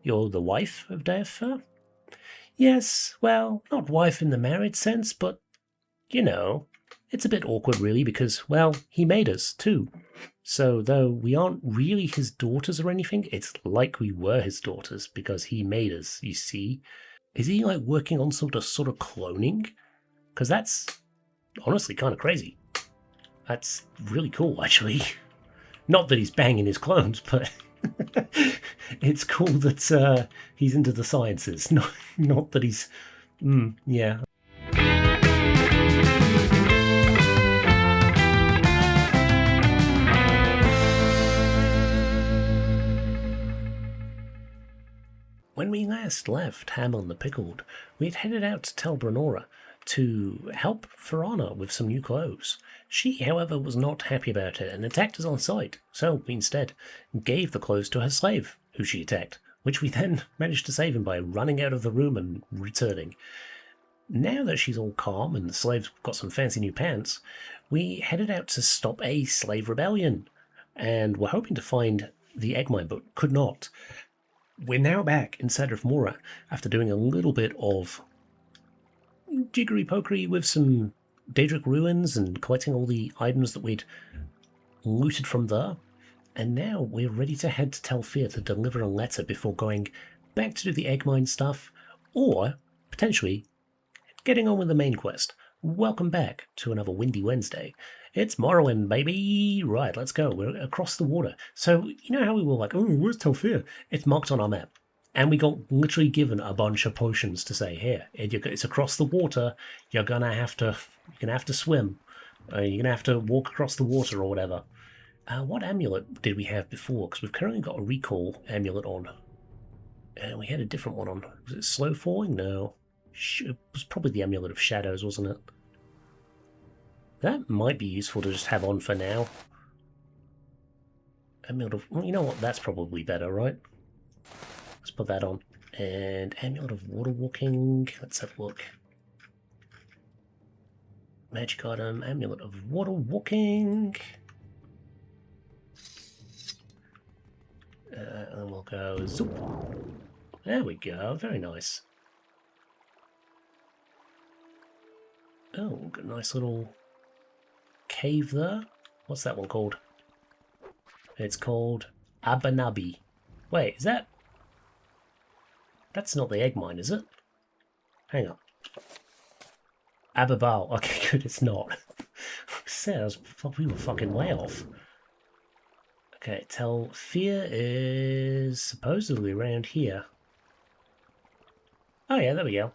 You're the wife of Divayth Fyr? Yes, well, not wife in the married sense, but, you know, it's a bit awkward really because, well, he made us too. So though we aren't really his daughters or anything, it's like we were his daughters because he made us, you see. Is he like working on sort of cloning? Because that's honestly kind of crazy. That's really cool, actually. Not that he's banging his clones, but it's cool that he's into the sciences. Not that he's... yeah. When we last left Hamon the Pickled, we had headed out to tell Brenora to help Ferrana with some new clothes. She, however, was not happy about it and attacked us on sight, so we instead gave the clothes to her slave, who she attacked, which we then managed to save him by running out of the room and returning. Now that she's all calm and the slave's got some fancy new pants, we headed out to stop a slave rebellion, and were hoping to find the egg mine, but could not. We're now back in Sadrith Mora after doing a little bit of jiggery-pokery with some Daedric ruins and collecting all the items that we'd looted from there. And now we're ready to head to Divayth Fyr to deliver a letter before going back to do the egg mine stuff, or potentially getting on with the main quest. Welcome back to another Windy Wednesday. It's Morrowind, baby! Right, let's go. We're across the water. So, you know how we were like, oh, where's Divayth Fyr? It's marked on our map. And we got literally given a bunch of potions to say, here, it's across the water, you're gonna have to swim. You're gonna have to walk across the water or whatever. What amulet did we have before? Because we've currently got a recall amulet on. And we had a different one on. Was it slow falling? No. It was probably the amulet of shadows, wasn't it? That might be useful to just have on for now. Amulet of... Well, you know what? That's probably better, right? Let's put that on. And amulet of water walking. Let's have a look. Magic item. Amulet of water walking. And we'll go zoop. There we go. Very nice. Oh, got a nice little cave there. What's that one called? It's called Abanabi. Wait, is that... That's not the egg mine, is it? Hang on. Ababal. Okay, good, it's not. Says we were fucking way off. Okay, Divayth Fyr is supposedly around here. Oh yeah, there we go.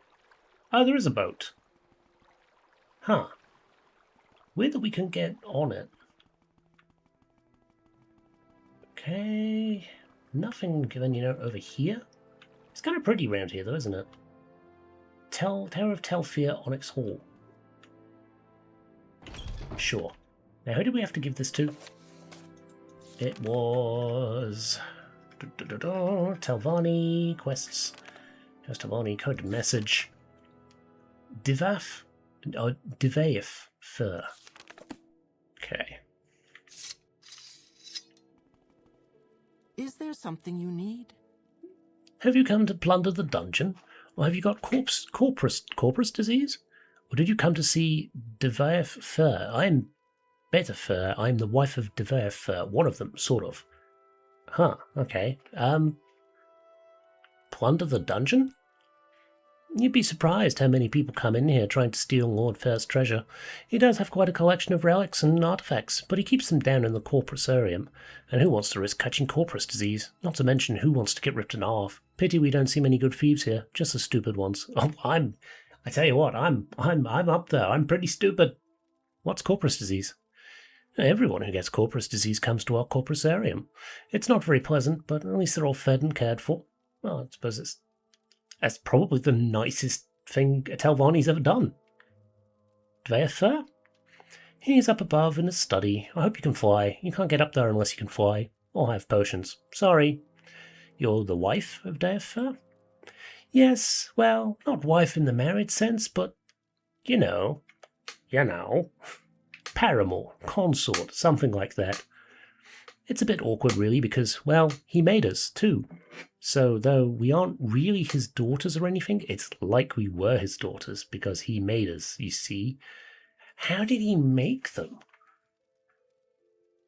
Oh, there is a boat. Huh. Weird that we can get on it. Okay. Nothing given, over here. It's kind of pretty around here, though, isn't it? Tower of Divayth Fyr, Onyx Hall. Sure. Now, who did we have to give this to? It was... Telvanni, quests. Here's Telvanni, code message. Divayth Fyr. Okay. Is there something you need? Have you come to plunder the dungeon? Or have you got corpus disease? Or did you come to see Divayth Fyr? I'm Bethesda Studios. I'm the wife of Divayth Fyr. One of them, sort of. Huh, okay. Plunder the dungeon? You'd be surprised how many people come in here trying to steal Lord Fyr's treasure. He does have quite a collection of relics and artifacts, but he keeps them down in the corpusarium. And who wants to risk catching corpus disease? Not to mention who wants to get ripped in half. Pity we don't see many good thieves here, just the stupid ones. Oh, I tell you what, I'm up there. I'm pretty stupid. What's corpus disease? Everyone who gets corpus disease comes to our corpusarium. It's not very pleasant, but at least they're all fed and cared for. Well, I suppose that's probably the nicest thing Telvanni's ever done. Divayth Fyr? He's up above in his study. I hope you can fly. You can't get up there unless you can fly. Or have potions. Sorry. You're the wife of Divayth Fyr? Yes, well, not wife in the married sense, but, you know. Paramour, consort, something like that. It's a bit awkward, really, because, well, he made us, too. So, though we aren't really his daughters or anything, it's like we were his daughters, because he made us, you see. How did he make them?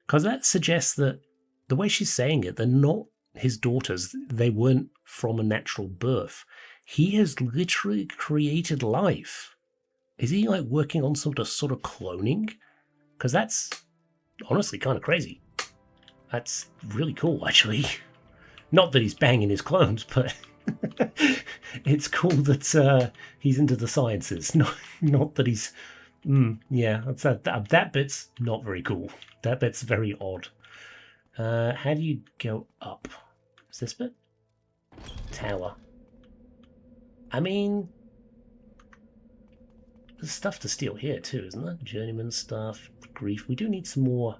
Because that suggests that the way she's saying it, they're not his daughters. They weren't from a natural birth. He has literally created life. Is he, like, working on sort of cloning? Because that's honestly kind of crazy. That's really cool, actually. Not that he's banging his clones, but it's cool that he's into the sciences. Not that he's... yeah, that bit's not very cool. That bit's very odd. How do you go up? Is this bit? Tower. I mean... there's stuff to steal here too, isn't there? Journeyman stuff, grief. We do need some more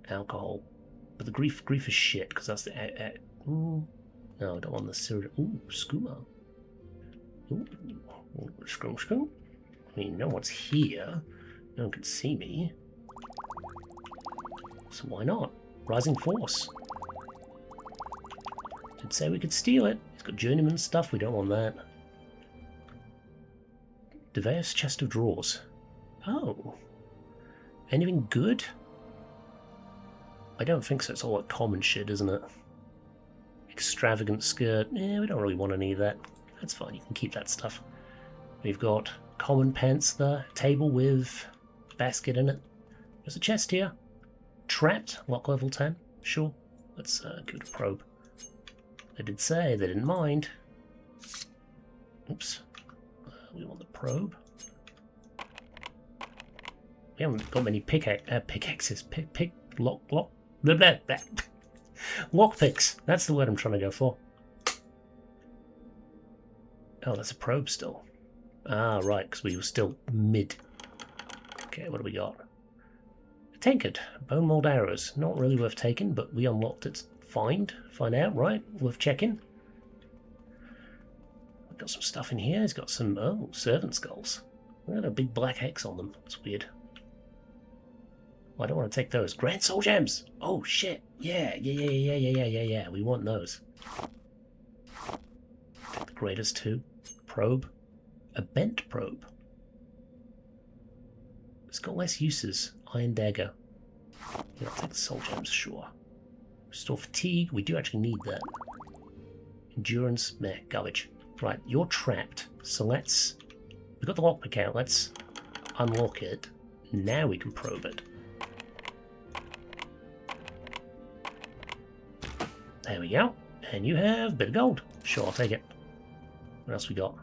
alcohol. But the grief is shit, because that's the... ooh. No, I don't want the syrup. Ooh, skooma. Ooh, skoom. I mean, no one's here. No one can see me. So why not? Rising Force. Did say we could steal it. It's got journeyman stuff. We don't want that. Divayth's chest of drawers. Oh. Anything good? I don't think so. It's all like common shit, isn't it? Extravagant skirt. Yeah, we don't really want any of that. That's fine. You can keep that stuff. We've got common pants there. Table with basket in it. There's a chest here. Trapped. Lock level 10. Sure. Let's give it a probe. They did say they didn't mind. Oops. We want the probe. We haven't got many pickaxes. Lockpicks. That's the word I'm trying to go for. Oh, that's a probe still. Ah, right, because we were still mid. Okay, what do we got? A tankard. Bone mold arrows. Not really worth taking, but we unlocked it. Find out, right? Worth checking. We've got some stuff in here. He's got some, servant skulls. We've got a big black X on them. That's weird. Well, I don't want to take those. Grand Soul Gems! Oh, shit. Yeah. We want those. Take the greatest two. Probe. A bent probe. It's got less uses. Iron dagger. Yeah, I'll take the Soul Gems, sure. Restore fatigue. We do actually need that. Endurance. Meh, garbage. Right, you're trapped. So let's... we've got the lockpick out. Let's unlock it. Now we can probe it. There we go. And you have a bit of gold. Sure, I'll take it. What else we got?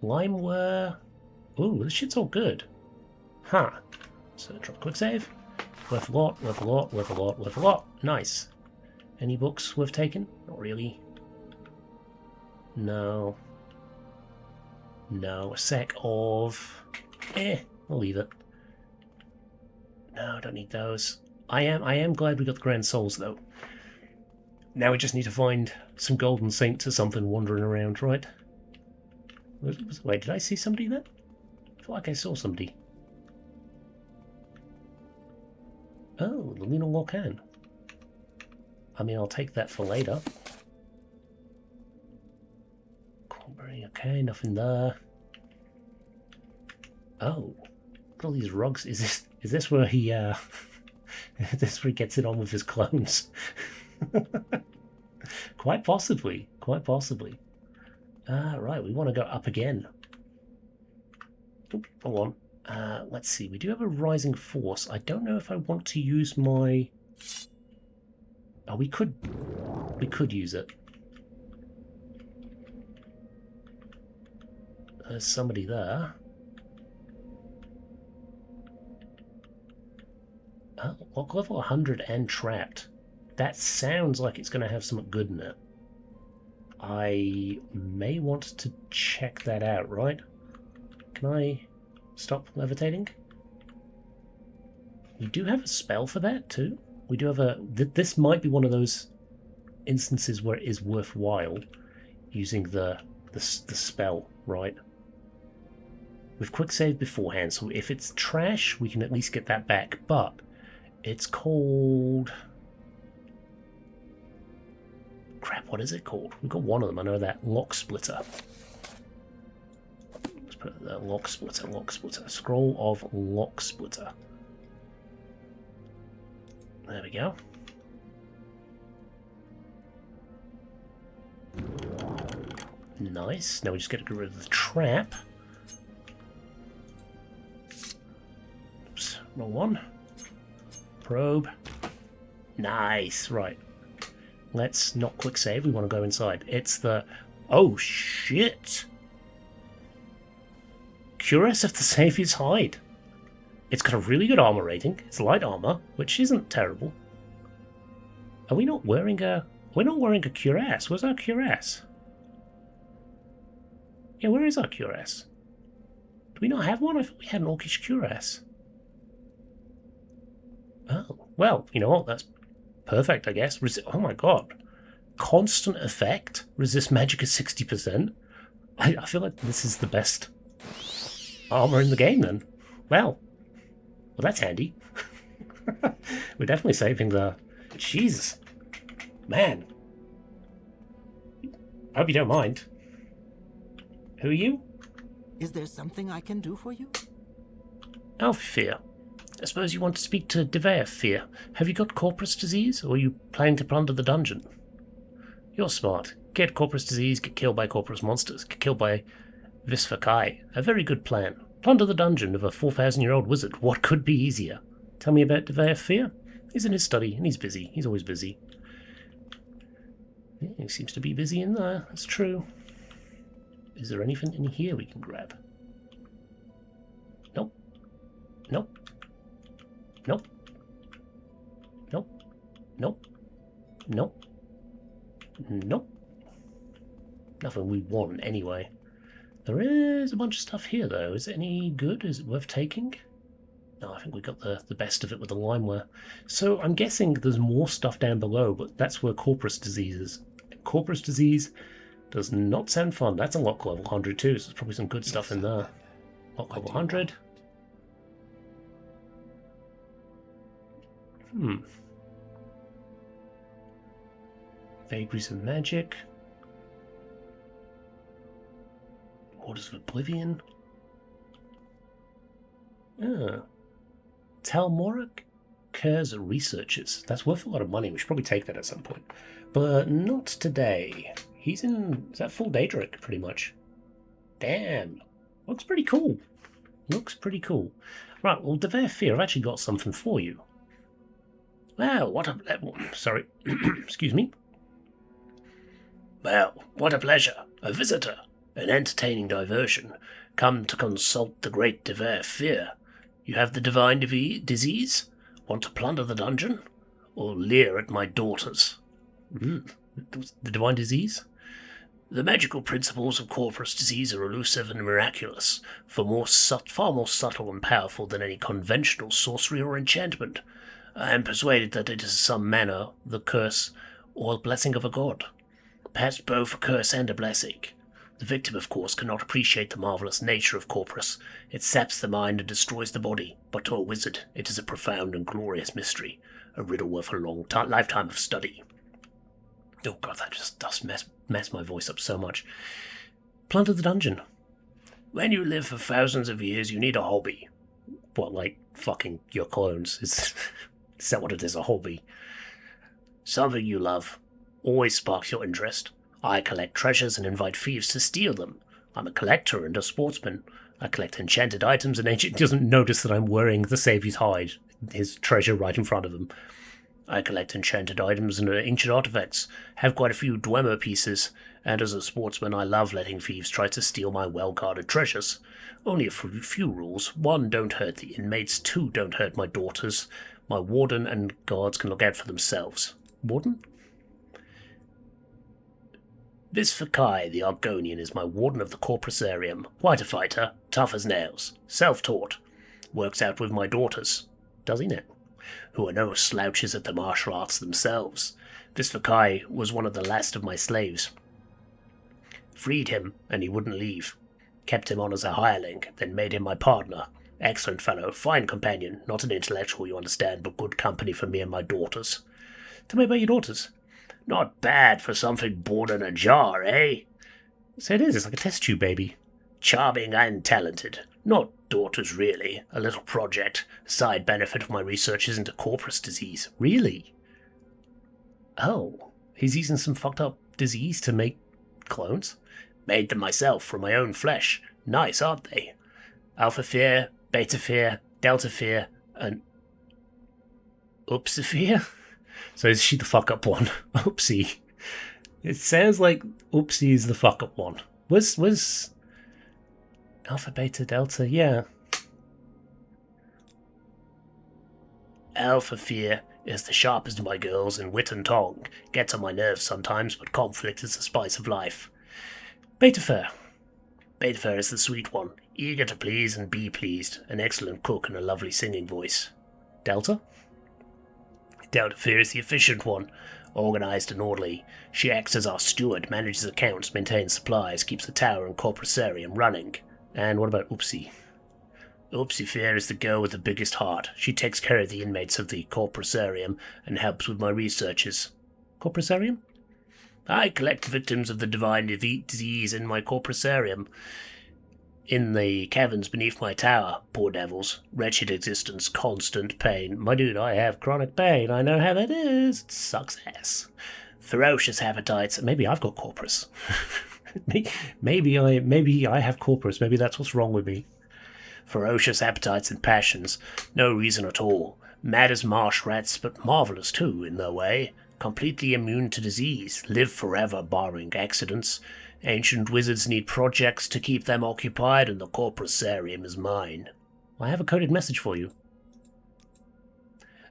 Limeware. Ooh, this shit's all good. Huh. So drop a quick save. Worth a lot, worth a lot, worth a lot, worth a lot. Nice. Any books worth taking? Not really. No. No, a sec of... I'll leave it. No, I don't need those. I am glad we got the Grand Souls, though. Now we just need to find some golden saints or something wandering around, right? Wait, did I see somebody there? I feel like I saw somebody. Oh, the Lunar Volcan. I mean, I'll take that for later. Cornberry, okay, nothing there. Oh, look at all these rugs. Is this where he is this where he gets it on with his clones? Quite possibly. Right, we want to go up again. Oop, hold on. Let's see, we do have a rising force. I don't know if I want to use my... oh, we could use it. There's somebody there. Oh, lock level 100 and trapped. That sounds like it's going to have something good in it. I may want to check that out, right? Can I stop levitating? We do have a spell for that, too. We do have a... this might be one of those instances where it is worthwhile using the spell, right? We've quick saved beforehand, so if it's trash, we can at least get that back. But it's called... crap, what is it called? We've got one of them, I know that. Lock splitter. Let's put it there. Lock splitter, lock splitter. Scroll of lock splitter. There we go. Nice. Now we just get to get rid of the trap. Oops. Wrong one. Probe. Nice. Right. Let's not quick save. We want to go inside. It's the... Oh, shit! Curious of the Saviour's Hide. It's got a really good armor rating. It's light armor, which isn't terrible. Are we not wearing a... We're not wearing a cuirass. Where's our cuirass? Yeah, where is our cuirass? Do we not have one? I thought we had an orcish cuirass. Oh, well, you know what? That's perfect, I guess. Oh my god. Constant effect. Resist magic at 60%. I feel like this is the best armor in the game then. Well, that's handy. We're definitely saving the... Jesus. Man. I hope you don't mind. Who are you? Is there something I can do for you? Fyr. I suppose you want to speak to Divayth Fyr. Have you got corpus disease, or are you planning to plunder the dungeon? You're smart. Get corpus disease, get killed by corpus monsters, get killed by Divayth Fyr. A very good plan. Plunder the dungeon of a 4,000-year-old wizard. What could be easier? Tell me about Divayth Fyr. He's in his study, and he's busy. He's always busy. Yeah, he seems to be busy in there. That's true. Is there anything in here we can grab? Nope. Nope. Nope. Nope. Nope. Nope. Nope. Nothing we want anyway. There is a bunch of stuff here though. Is it any good? Is it worth taking? No, I think we got the best of it with the limeware. So I'm guessing there's more stuff down below, but that's where corpus disease is. Corpus disease does not sound fun. That's a lock level 100 too, so there's probably some good stuff in there. Lock level 100. Vagaries of Magic. Waters of Oblivion. Talmoric Kerr's researchers. That's worth a lot of money. We should probably take that at some point. But not today. He's in... Is that full Daedric, pretty much? Damn. Looks pretty cool. Looks pretty cool. Right, well, Divayth Fyr, I've actually got something for you. Well, what a... Sorry. Excuse me. Well, what a pleasure. A visitor. An entertaining diversion. Come to consult the great Divayth Fyr. You have the divine disease? Want to plunder the dungeon? Or leer at my daughters? The divine disease? The magical principles of corpus disease are elusive and miraculous, far more subtle and powerful than any conventional sorcery or enchantment. I am persuaded that it is some manner the curse or blessing of a god. Perhaps both a curse and a blessing. The victim, of course, cannot appreciate the marvelous nature of corpus. It saps the mind and destroys the body, but to a wizard it is a profound and glorious mystery, a riddle worth a long lifetime of study. Oh god, that just does mess my voice up so much. Plunder the dungeon. When you live for thousands of years, you need a hobby. What, like fucking your clones? Is that what it is, a hobby? Something you love. Always sparks your interest. I collect treasures and invite thieves to steal them. I'm a collector and a sportsman. I collect enchanted items and ancient... doesn't notice that I'm wearing the Saviour's Hide. His treasure right in front of him. I collect enchanted items and ancient artifacts, have quite a few Dwemer pieces, and as a sportsman I love letting thieves try to steal my well-guarded treasures. Only a few rules. 1, don't hurt the inmates. 2, don't hurt my daughters. My warden and guards can look out for themselves. Warden? Divayth Fyr, the Argonian, is my warden of the Corpusarium. Quite a fighter, tough as nails, self-taught. Works out with my daughters. Does he now? Who are no slouches at the martial arts themselves. Divayth Fyr was one of the last of my slaves. Freed him, and he wouldn't leave. Kept him on as a hireling, then made him my partner. Excellent fellow, fine companion, not an intellectual, you understand, but good company for me and my daughters. Tell me about your daughters. Not bad for something born in a jar, eh? So it is, it's like a test tube baby. Charming and talented. Not daughters, really. A little project. Side benefit of my researches into corpus disease. Really? Oh, he's using some fucked up disease to make clones? Made them myself from my own flesh. Nice, aren't they? Alpha Fyr, Beta Fyr, Delta Fyr, and Upsi Fyr? So is she the fuck up one? Oopsie. It sounds like Oopsie is the fuck up one. Was Alpha, Beta, Delta? Yeah. Alpha Fyr is the sharpest of my girls in wit and tongue. Gets on my nerves sometimes, but conflict is the spice of life. Beta Fyr. Beta Fyr is the sweet one, eager to please and be pleased, an excellent cook and a lovely singing voice. Delta? Delta Fyr is the efficient one, organised and orderly. She acts as our steward, manages accounts, maintains supplies, keeps the tower and corpusarium running. And what about Oopsie? Oopsie Fyr is the girl with the biggest heart. She takes care of the inmates of the corpusarium and helps with my researches. Corpusarium? I collect victims of the divine disease in my corpusarium. In the caverns beneath my tower, poor devils. Wretched existence, constant pain. My dude, I have chronic pain. I know how that is. It sucks ass. Ferocious appetites. Maybe I've got corpus. maybe I have corpus. Maybe that's what's wrong with me. Ferocious appetites and passions. No reason at all. Mad as marsh rats, but marvellous too, in their way. Completely immune to disease. Live forever, barring accidents. Ancient wizards need projects to keep them occupied, and the corpusarium is mine. I have a coded message for you.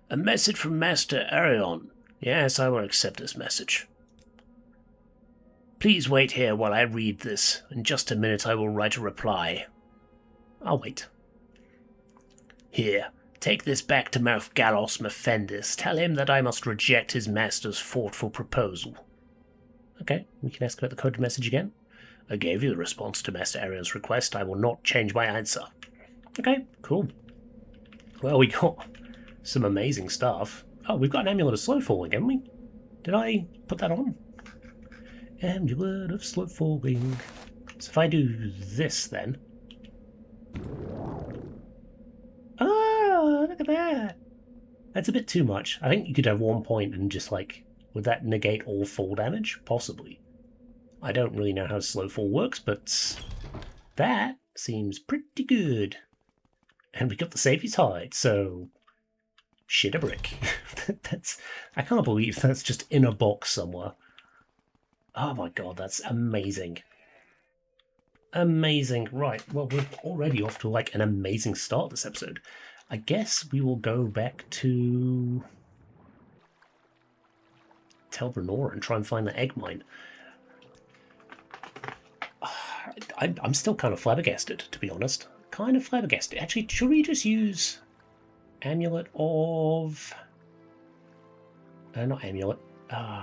A message from Master Arion. Yes, I will accept this message. Please wait here while I read this. In just a minute I will write a reply. I'll wait. Here, take this back to Mouth Galos Mephendus. Tell him that I must reject his master's thoughtful proposal. Okay, we can ask about the coded message again. I gave you the response to Master Arion's request. I will not change my answer. Okay, cool. Well, we got some amazing stuff. Oh, we've got an Amulet of Slow Falling, haven't we? Did I put that on? Amulet of Slow Falling. So if I do this then... Oh, look at that! That's a bit too much. I think you could have 1 point and just like... Would that negate all fall damage? Possibly. I don't really know how slow fall works, but that seems pretty good. And we got the Savior's Hide, so shit a brick. I can't believe that's just in a box somewhere. Oh my god, that's amazing. Amazing. Right, well, we're already off to like an amazing start this episode. I guess we will go back to Tribunal and try and find the egg mine. I'm still kind of flabbergasted, to be honest. Kind of flabbergasted. Actually, should we just use Amulet of... not Amulet.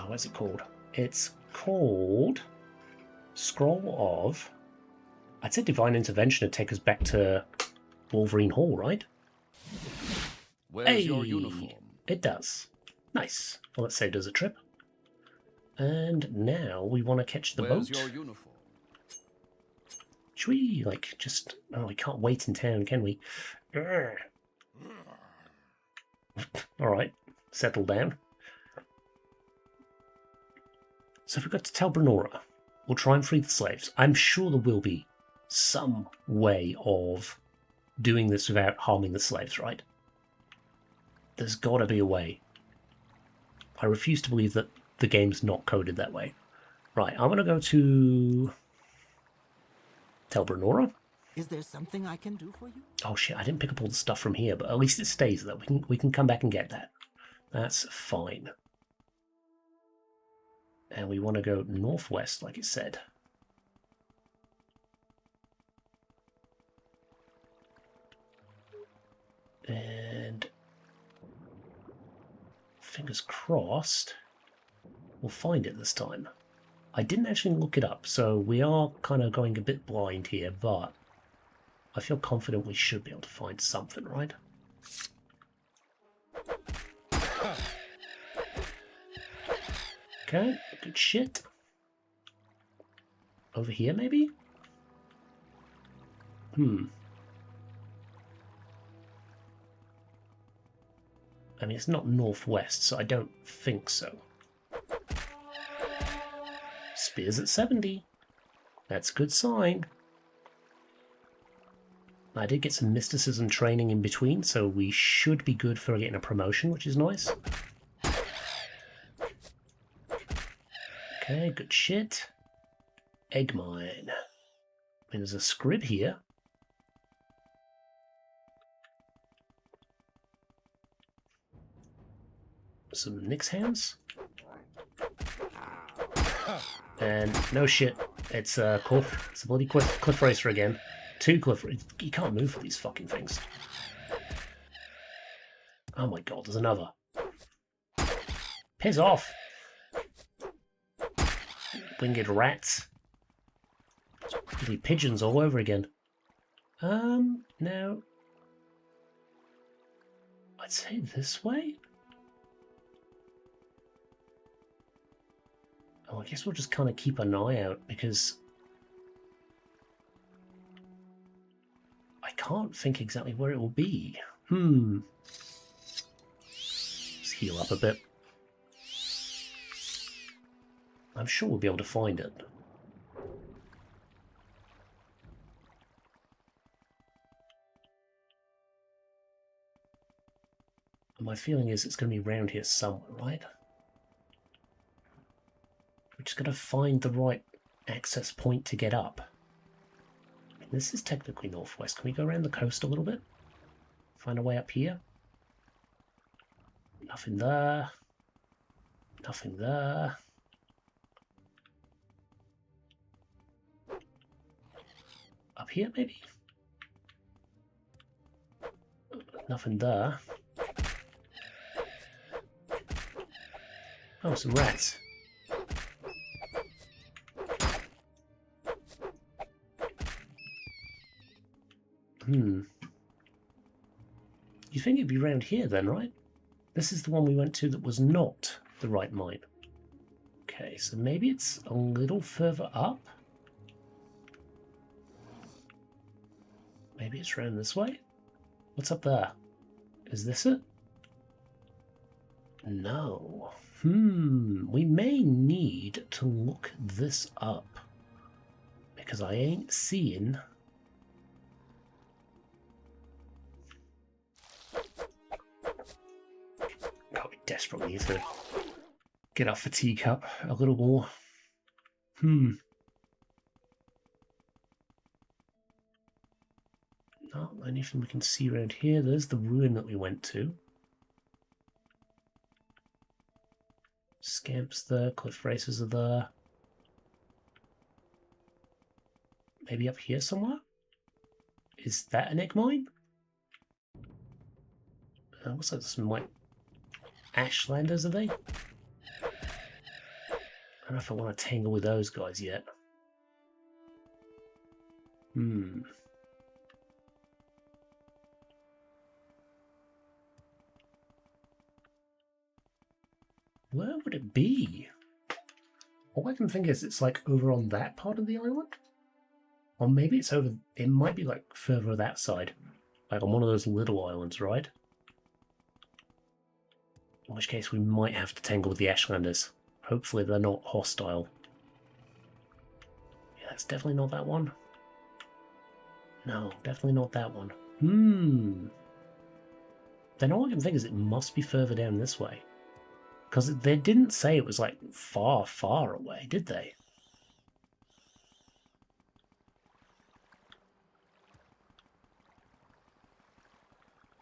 What's it called? It's called Scroll of... I'd say Divine Intervention to take us back to Wolverine Hall, right? Where's your uniform? It does. Nice. Well, that saved us a trip. And now we want to catch the boat. Your uniform? Should we, like, just... Oh, we can't wait in town, can we? Alright, settle down. So if we got to Tribunal, we'll try and free the slaves. I'm sure there will be some way of doing this without harming the slaves, right? There's gotta be a way. I refuse to believe that the game's not coded that way. Right, I'm gonna go to Tribunal. Is there something I can do for you? Oh shit, I didn't pick up all the stuff from here, but at least it stays there. We can come back and get that. That's fine. And we want to go northwest, like it said. And fingers crossed, we'll find it this time. I didn't actually look it up, so we are kind of going a bit blind here, but I feel confident we should be able to find something, right? Okay, good shit. Over here, maybe? I mean, it's not northwest, so I don't think so. Spears at 70. That's a good sign. I did get some mysticism training in between, so we should be good for getting a promotion, which is nice. Okay, good shit. Egg mine. I mean, there's a scrib here. Some Nyx hands. And no shit, it's a cliff. It's a bloody cliff racer again. 2 cliff. You can't move for these fucking things. Oh my god, there's another. Piss off! Winged rats. Bloody pigeons all over again. No. I'd say this way? Oh, I guess we'll just kind of keep an eye out, because I can't think exactly where it will be. Let's heal up a bit. I'm sure we'll be able to find it. And my feeling is it's going to be around here somewhere, right? We're just going to find the right access point to get up. This is technically northwest. Can we go around the coast a little bit? Find a way up here? Nothing there. Nothing there. Up here, maybe? Nothing there. Oh, some rats. You think it'd be around here then, right? This is the one we went to that was not the right mine. Okay, so maybe it's a little further up? Maybe it's around this way? What's up there? Is this it? No. We may need to look this up. Because I ain't seeing... God, we desperately need to get our fatigue up a little more. Not anything we can see around here. There's the ruin that we went to. Scamps there, cliff racers are there. Maybe up here somewhere? Is that an egg mine? Looks like some like Ashlanders, are they? I don't know if I want to tangle with those guys yet. Where would it be? All I can think is it's like over on that part of the island? Or maybe it's over... It might be like further that side. Like on one of those little islands, right? In which case we might have to tangle with the Ashlanders. Hopefully they're not hostile. Yeah, it's definitely not that one. No, definitely not that one. Then all I can think is it must be further down this way. Because they didn't say it was like far, far away, did they?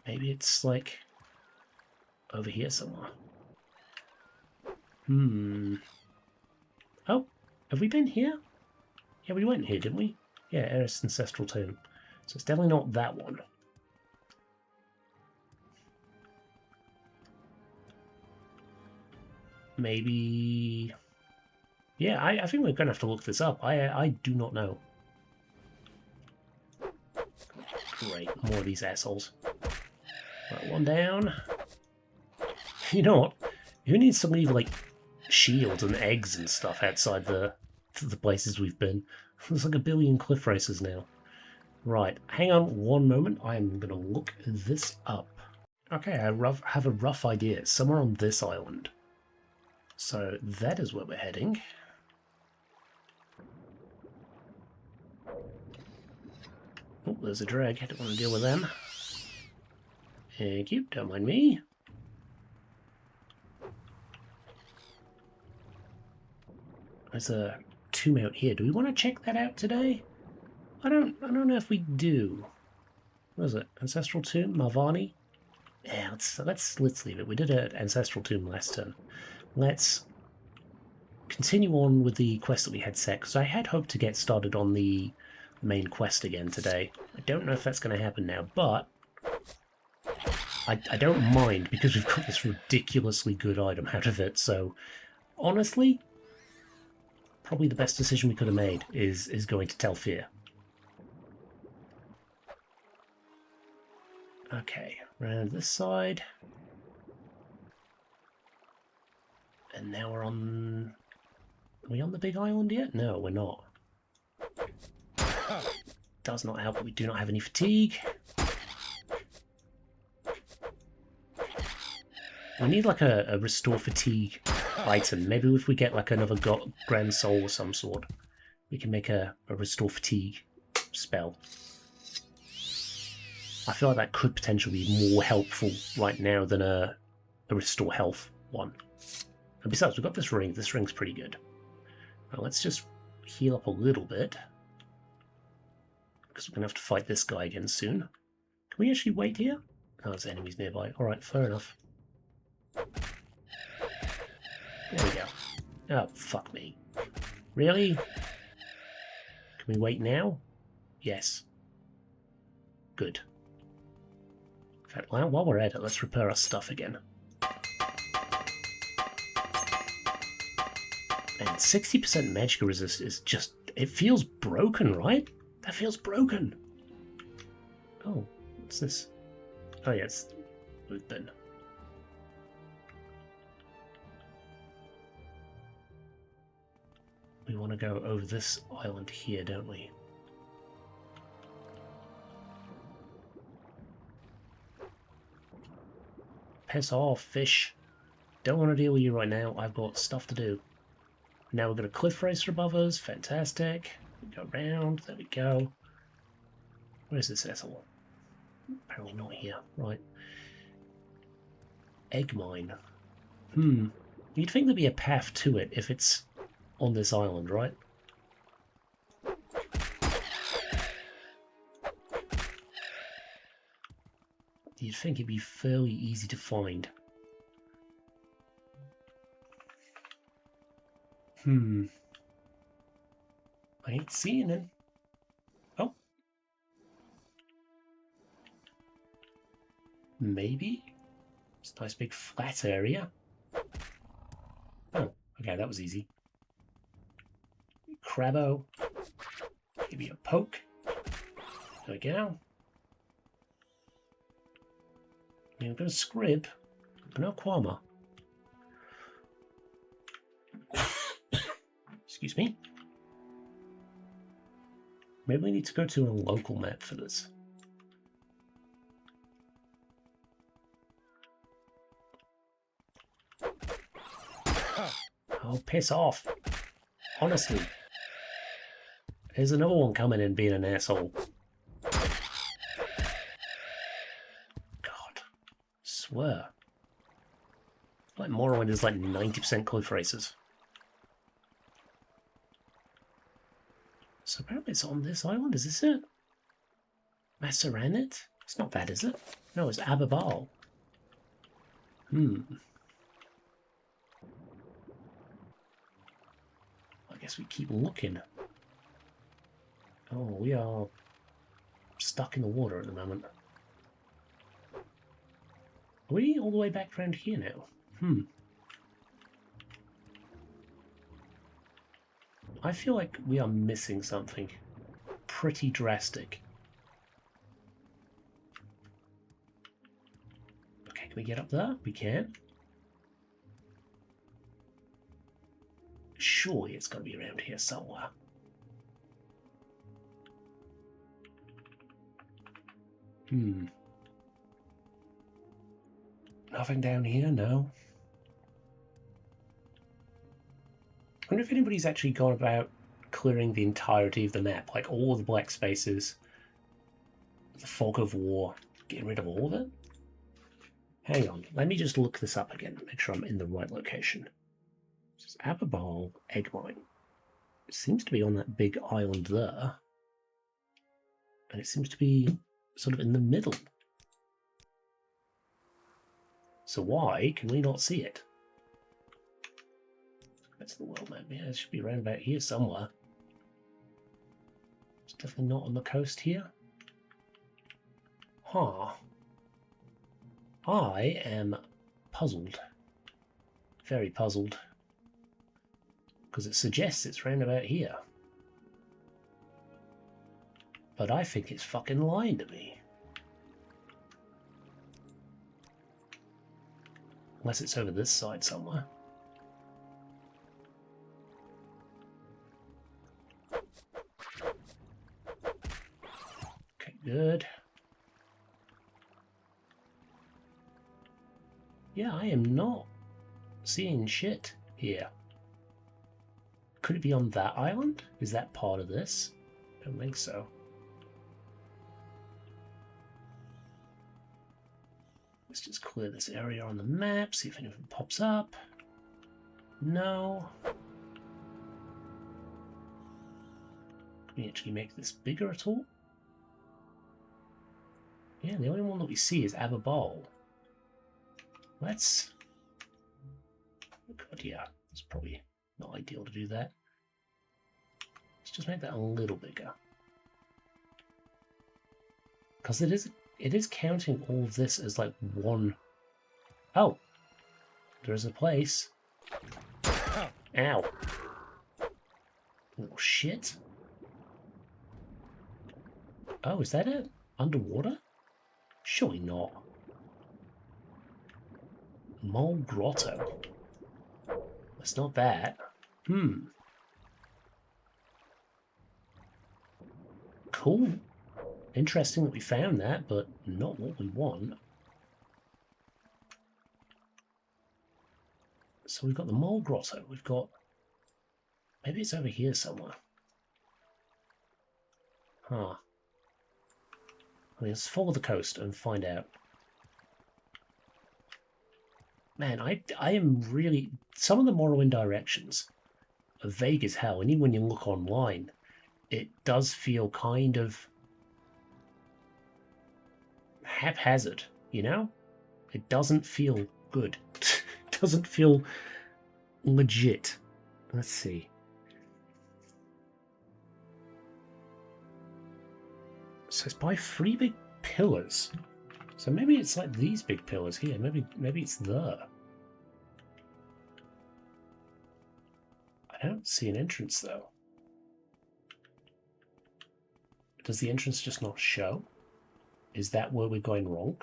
Maybe it's like over here somewhere. Oh, have we been here? Yeah, we went here, didn't we? Yeah, Eris Ancestral Tomb. So it's definitely not that one. Maybe... Yeah, I think we're going to have to look this up. I do not know. Great, more of these assholes. Right, one down. You know what? Who needs somebody like shields and eggs and stuff outside the places we've been. There's like a billion cliff races now. Right, hang on one moment. I'm going to look this up. Okay, I have a rough idea. It's somewhere on this island. So that is where we're heading. Oh, there's a drag. I don't want to deal with them. Thank you. Don't mind me. There's a tomb out here. Do we want to check that out today? I don't know if we do. What is it? Ancestral tomb, Malvani. Yeah, let's leave it. We did an ancestral tomb last turn. Let's continue on with the quest that we had set, because I had hoped to get started on the main quest again today. I don't know if that's going to happen now, but I don't mind, because we've got this ridiculously good item out of it. So honestly, probably the best decision we could have made is going to Divayth Fyr. Okay, around this side. And now we're on... Are we on the big island yet? No, we're not. Does not help that we do not have any fatigue. We need like a restore fatigue item. Maybe if we get like another grand soul of some sort, we can make a restore fatigue spell. I feel like that could potentially be more helpful right now than a restore health one. And besides, we've got this ring. This ring's pretty good. Now let's just heal up a little bit, because we're going to have to fight this guy again soon. Can we actually wait here? Oh, there's enemies nearby. Alright, fair enough. There we go. Oh, fuck me. Really? Can we wait now? Yes. Good. In fact, while we're at it, let's repair our stuff again. And 60% magic resist is just... It feels broken, right? That feels broken. Oh, what's this? Oh, yeah, it's Loot bin. We want to go over this island here, don't we? Piss off, fish. Don't want to deal with you right now. I've got stuff to do. Now we've got a cliff racer above us. Fantastic. We go around. There we go. Where's this asshole? Apparently not here. Right. Egg mine. You'd think there'd be a path to it if it's on this island, right? You'd think it'd be fairly easy to find. I ain't seeing it. Oh. Maybe? It's a nice big flat area. Oh, okay, that was easy. Crabbo. Give me a poke. There we go. Now we're going to scrib. No qualma. Excuse me. Maybe we need to go to a local map for this. Oh, piss off. Honestly. Here's another one coming in being an asshole. God. Swear. Like Morrowind is like 90% cliff races. So apparently it's on this island, is this it? Masseranit? It's not that, is it? No, it's Ababal. I guess we keep looking. Oh, we are stuck in the water at the moment. Are we all the way back around here now? I feel like we are missing something pretty drastic. Okay, can we get up there? We can. Surely it's got to be around here somewhere. Nothing down here, no. I wonder if anybody's actually gone about clearing the entirety of the map, like all of the black spaces, the fog of war, getting rid of all of it. Hang on, let me just look this up again, make sure I'm in the right location. This is Aberbal egg mine. It seems to be on that big island there, and it seems to be sort of in the middle. So why can we not see it? That's the world map. Yeah, it should be around about here somewhere. It's definitely not on the coast here. Huh. I am puzzled. Very puzzled. Because it suggests it's round about here. But I think it's fucking lying to me. Unless it's over this side somewhere. Okay, good. Yeah, I am not seeing shit here. Could it be on that island? Is that part of this? I don't think so. Let's just clear this area on the map, see if anything pops up. No. Can we actually make this bigger at all? Yeah, the only one that we see is Aberbal. Let's... Oh god, yeah. It's probably not ideal to do that. Let's just make that a little bigger. Because it is counting all of this as like one... Oh! There's a place. Ow. Little shit. Oh, is that it? Underwater? Surely not. Mole Grotto. It's not that. Cool. Interesting that we found that, but not what we want. So we've got the Mole Grotto. We've got... Maybe it's over here somewhere. Huh. I mean, let's follow the coast and find out. Man, I am really... Some of the Morrowind directions are vague as hell, and even when you look online, it does feel kind of haphazard, you know? It doesn't feel good. It doesn't feel legit. Let's see. So it's by 3 big pillars. So maybe it's like these big pillars here. Maybe it's there. I don't see an entrance though. Does the entrance just not show? Is that where we're going wrong?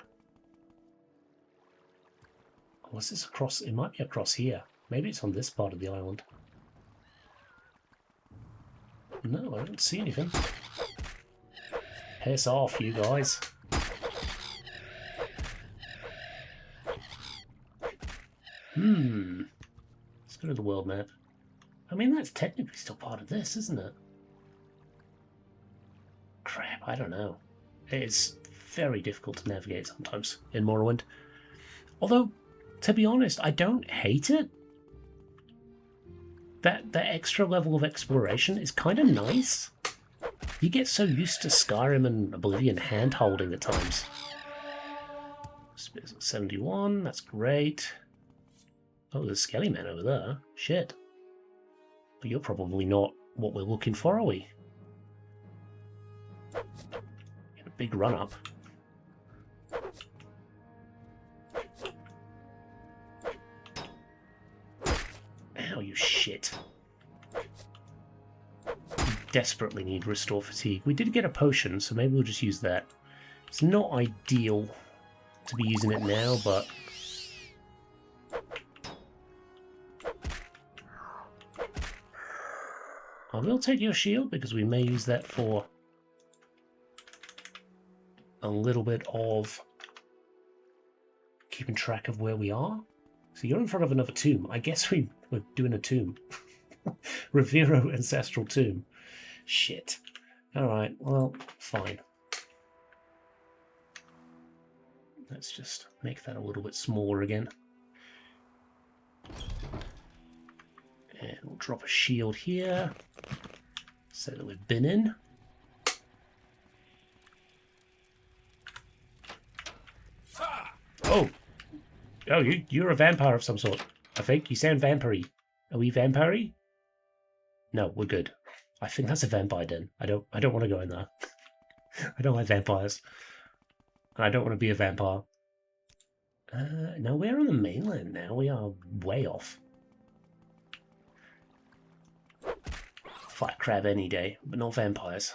Unless it's across, it might be across here. Maybe it's on this part of the island. No, I don't see anything. Piss off, you guys. Let's go to the world map. I mean, that's technically still part of this, isn't it? Crap, I don't know. It's very difficult to navigate sometimes in Morrowind. Although, to be honest, I don't hate it. That extra level of exploration is kind of nice. You get so used to Skyrim and Oblivion hand-holding at times. 71, that's great. Oh, there's a Skelly Man over there. Shit. But you're probably not what we're looking for, are we? Get a big run-up. Ow, you shit. We desperately need Restore Fatigue. We did get a potion, so maybe we'll just use that. It's not ideal to be using it now, but... I will take your shield because we may use that for a little bit of keeping track of where we are. So you're in front of another tomb. I guess we're doing a tomb. Revero Ancestral Tomb. Shit. Alright, well, fine. Let's just make that a little bit smaller again. And we'll drop a shield here, so that we've been in. Oh! Oh, you're a vampire of some sort. I think you sound vampire-y. Are we vampire-y? No, we're good. I think that's a vampire den. I don't want to go in there. I don't like vampires. And I don't want to be a vampire. No, we're on the mainland now. We are way off. Fight crab any day, but not vampires.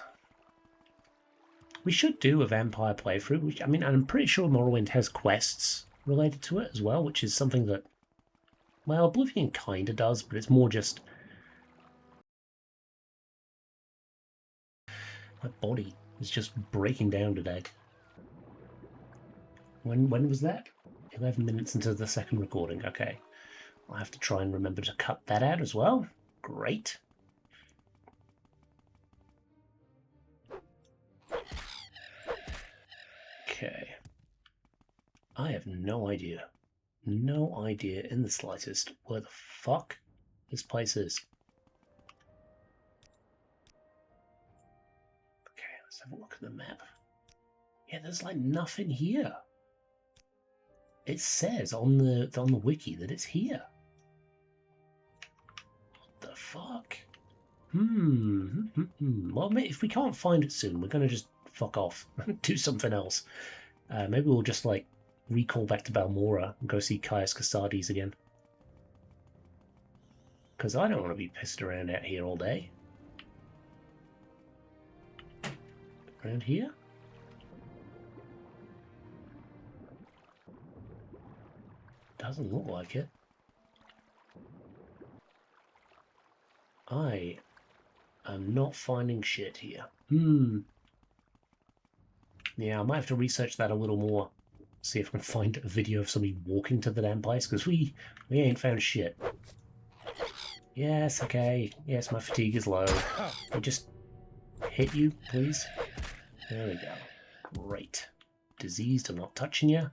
We should do a vampire playthrough. Which, I mean, I'm pretty sure Morrowind has quests related to it as well, which is something that, well, Oblivion kinda does, but it's more just... My body is just breaking down today. When was that? 11 minutes into the second recording. Okay. I'll have to try and remember to cut that out as well. Great. Okay. I have no idea. No idea in the slightest where the fuck this place is. Okay, let's have a look at the map. Yeah, there's like nothing here. It says on the wiki that it's here. What the fuck? Well, if we can't find it soon, we're gonna just fuck off and do something else. Maybe we'll just like recall back to Balmora and go see Caius Casades again. Because I don't want to be pissed around out here all day. Around here? Doesn't look like it. I am not finding shit here. Yeah, I might have to research that a little more. See if I can find a video of somebody walking to the damn place, because we ain't found shit. Yes, okay. Yes, my fatigue is low. I just hit you, please. There we go. Great. Diseased, I'm not touching you.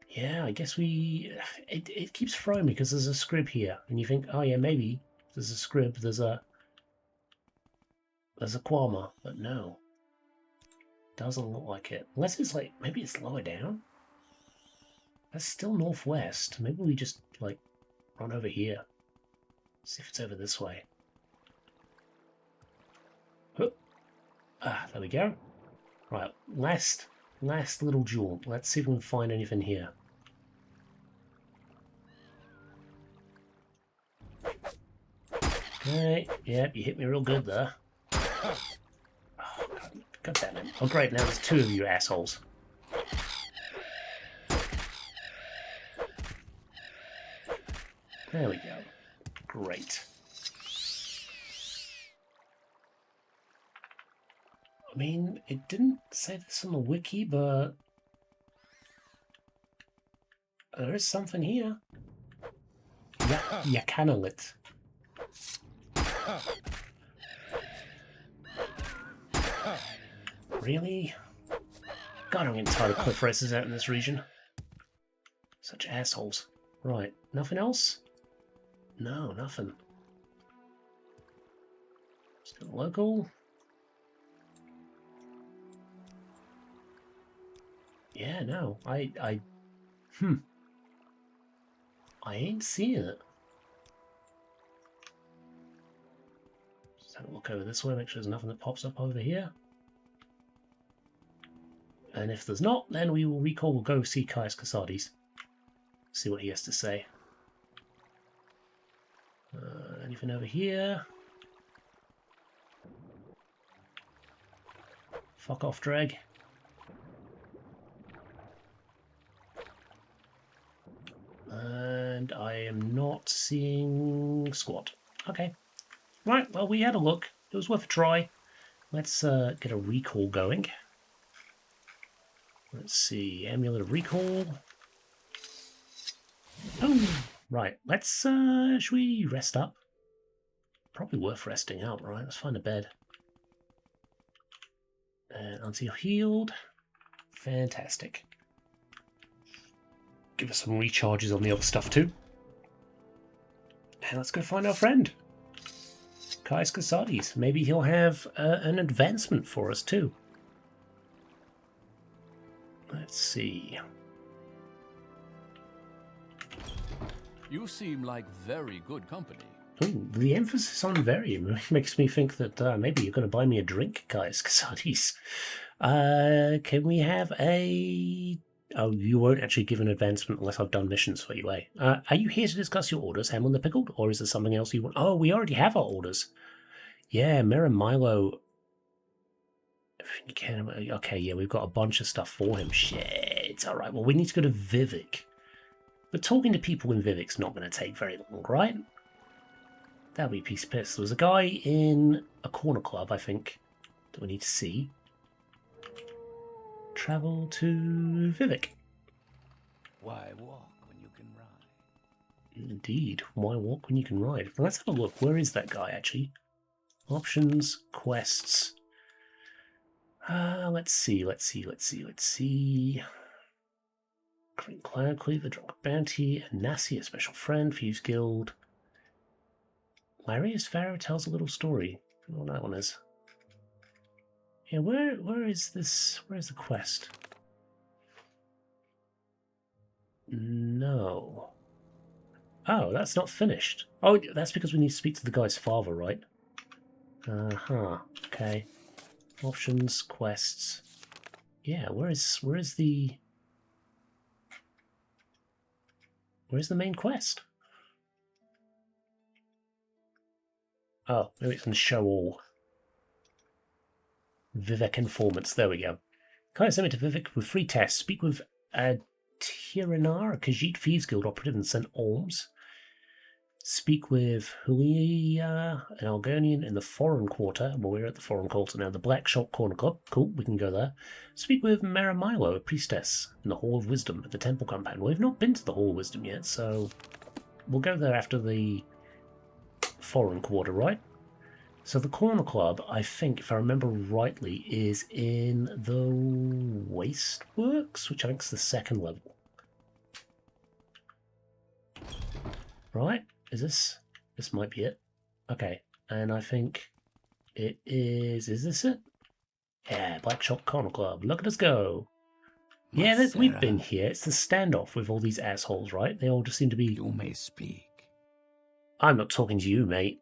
Yeah, I guess it keeps throwing me because there's a scrib here. And you think, oh yeah, maybe there's a scrib, there's a Qualma, but no. Doesn't look like it. Unless it's like, maybe it's lower down? That's still northwest. Maybe we just, like, run over here. See if it's over this way. Hup. Ah, there we go. Right, last little jaunt. Let's see if we can find anything here. Okay, yep, you hit me real good there. Oh, God damn it. Oh, great, now there's two of you assholes. There we go. Great. I mean, it didn't say this on the wiki, but there is something here. Yakanalit. Really? God, I'm getting tired of cliff races out in this region. Such assholes. Right, nothing else? No, nothing. Still local. Yeah, no, I ain't seeing it. Just have a look over this way, make sure there's nothing that pops up over here. And if there's not, then we will recall, we'll go see Caius Casades. See what he has to say. Anything over here? Fuck off, Dreg. And I am not seeing squat. Okay. Right, well, we had a look. It was worth a try. Let's get a recall going. Let's see, Amulet of Recall. Oh, right, let's, should we rest up? Probably worth resting up, right? Let's find a bed. And until healed. Fantastic. Give us some recharges on the other stuff too. And let's go find our friend. Kais Kasades. Maybe he'll have an advancement for us too. Let's see. You seem like very good company. Ooh, the emphasis on very makes me think that maybe you're going to buy me a drink, Kais Kasades. Can we have a... Oh, you won't actually give an advancement unless I've done missions for you, eh? Are you here to discuss your orders, Hamlin the Pickled, or is there something else you want? Oh, we already have our orders. Yeah, Mira Milo. Okay, yeah, we've got a bunch of stuff for him. Shit, alright, well, we need to go to Vivek. But talking to people in Vivek's not going to take very long, right? That'll be a piece of piss. There was a guy in a corner club, I think, that we need to see. Travel to Vivek. Why walk when you can ride? Indeed. Why walk when you can ride? Well, let's have a look. Where is that guy, actually? Options, quests. Let's see. Green Cloud, Cleave the Drunk Bounty, Nassie, a special friend, Fuse Guild. Larius Pharaoh tells a little story. I don't know what that one is. Yeah, where is this? Where is the quest? No. Oh, that's not finished. Oh, that's because we need to speak to the guy's father, right? Uh-huh. Okay. Options, quests. Yeah, where's the main quest? Oh, maybe it's in show all. Vivek informants. There we go. Kind of send me to Vivek with free tests. Speak with Tiranar, a Khajiit Thieves Guild operative in St. Orms. Speak with Huleeya, an Argonian in the Foreign Quarter. Well, we're at the Foreign Quarter now. The Black Shot Corner Club. Cool, we can go there. Speak with Maramilo, a priestess in the Hall of Wisdom at the Temple Compound. Well, we've not been to the Hall of Wisdom yet, so we'll go there after the Foreign Quarter, right? So the Corner Club, I think, if I remember rightly, is in the Wasteworks, which I think is the second level. Right? Is this? This might be it. Okay, and I think it is... Is this it? Yeah, Black Shot Corner Club. Look at us go. Yeah, we've been here. It's the standoff with all these assholes, right? They all just seem to be... You may speak. I'm not talking to you, mate.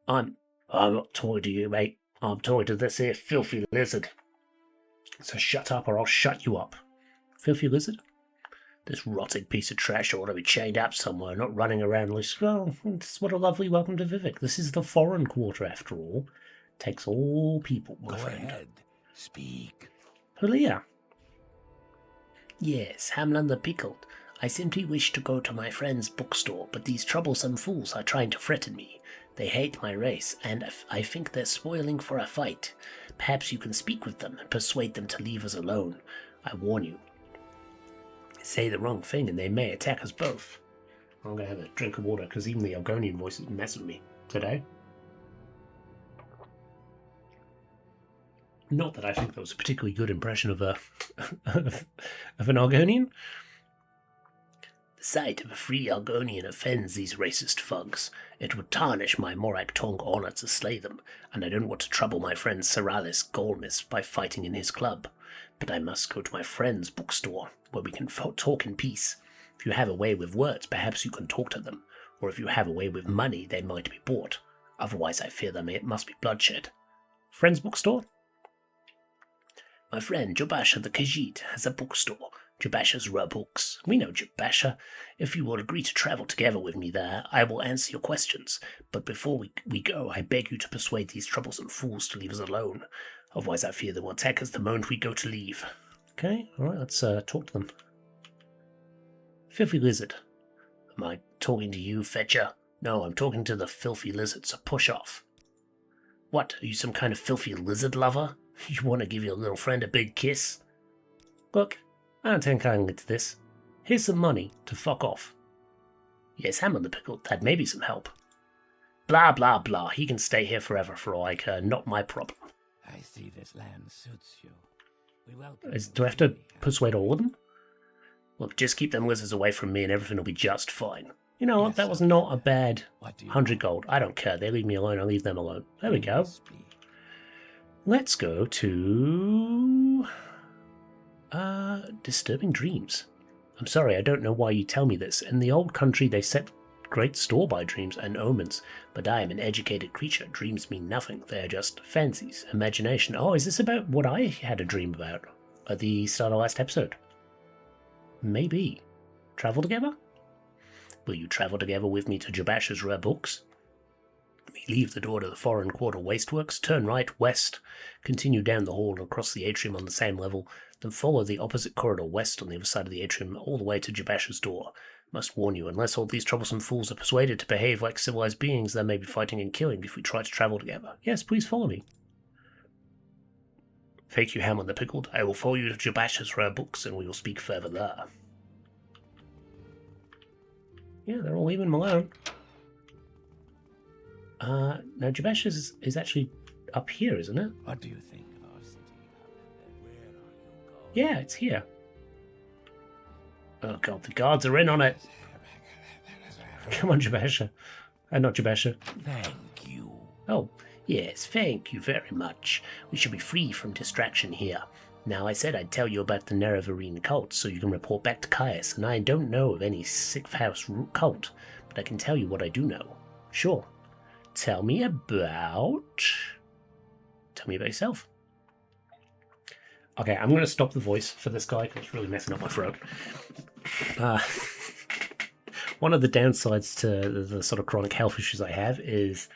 I'm not talking to you, mate. I'm talking to this here filthy lizard. So shut up or I'll shut you up. Filthy lizard? This rotting piece of trash ought to be chained up somewhere, not running around loose. Well, what a lovely welcome to Vivek. This is the Foreign Quarter, after all. Takes all people, my friend. Go ahead. Speak. Huleeya. Yes, Hamlin the Pickled. I simply wish to go to my friend's bookstore, but these troublesome fools are trying to threaten me. They hate my race, and I think they're spoiling for a fight. Perhaps you can speak with them and persuade them to leave us alone. I warn you. Say the wrong thing and they may attack us both. I'm going to have a drink of water because even the Argonian voice is messing with me today. Not that I think that was a particularly good impression of a of an Argonian. The sight of a free Argonian offends these racist thugs. It would tarnish my Morak Tong honor to slay them, and I don't want to trouble my friend Seralis Golmis by fighting in his club. But I must go to my friend's bookstore, where we can talk in peace. If you have a way with words, perhaps you can talk to them, or if you have a way with money, they might be bought. Otherwise, I fear it must be bloodshed. Friend's bookstore? My friend Jobasha the Khajiit has a bookstore. Jobasha's books. We know Jobasha. If you will agree to travel together with me there, I will answer your questions. But before we go, I beg you to persuade these troublesome fools to leave us alone. Otherwise, I fear they will attack us the moment we go to leave. Okay, alright, let's talk to them. Filthy lizard. Am I talking to you, Fetcher? No, I'm talking to the filthy lizard, so push off. What, are you some kind of filthy lizard lover? You want to give your little friend a big kiss? Look, I don't take kindly to this. Here's some money to fuck off. Yes, Hammond the Pickle, that may be some help. Blah, blah, blah. He can stay here forever for all I care. Not my problem. I see this land suits you. We welcome Do I have to persuade all of them? Look, just keep them lizards away from me and everything will be just fine. You know what? Yes, That was sir. not a bad What do you 100 gold. I don't care. They leave me alone. I leave them alone. There we go. Speak. Let's go to... Disturbing Dreams. I'm sorry, I don't know why you tell me this. In the old country, they set great store by dreams and omens, but I am an educated creature. Dreams mean nothing. They are just fancies, imagination. Oh, is this about what I had a dream about at the start of last episode? Maybe. Travel together? Will you travel together with me to Jabash's rare books? We leave the door to the foreign quarter wasteworks, turn right west, continue down the hall and across the atrium on the same level, then follow the opposite corridor west on the other side of the atrium all the way to Jabash's door. Must warn you, unless all these troublesome fools are persuaded to behave like civilized beings, there may be fighting and killing if we try to travel together. Yes, please follow me. Thank you, Hammond the Pickled. I will follow you to Jabash's rare books, and we will speak further there. Yeah, they're all leaving him alone. Now Jabash is actually up here, isn't it? What do you think of our city? Where are you going? Yeah, it's here. Oh god, the guards are in on it. Come on, Jabasha. Not Jabasha. Thank you. Oh, yes, thank you very much. We should be free from distraction here. Now, I said I'd tell you about the Nerevarine cult, so you can report back to Caius, and I don't know of any sixth house cult, but I can tell you what I do know. Sure. Tell me about yourself. Okay, I'm going to stop the voice for this guy because it's really messing up my throat. One of the downsides to the sort of chronic health issues I have is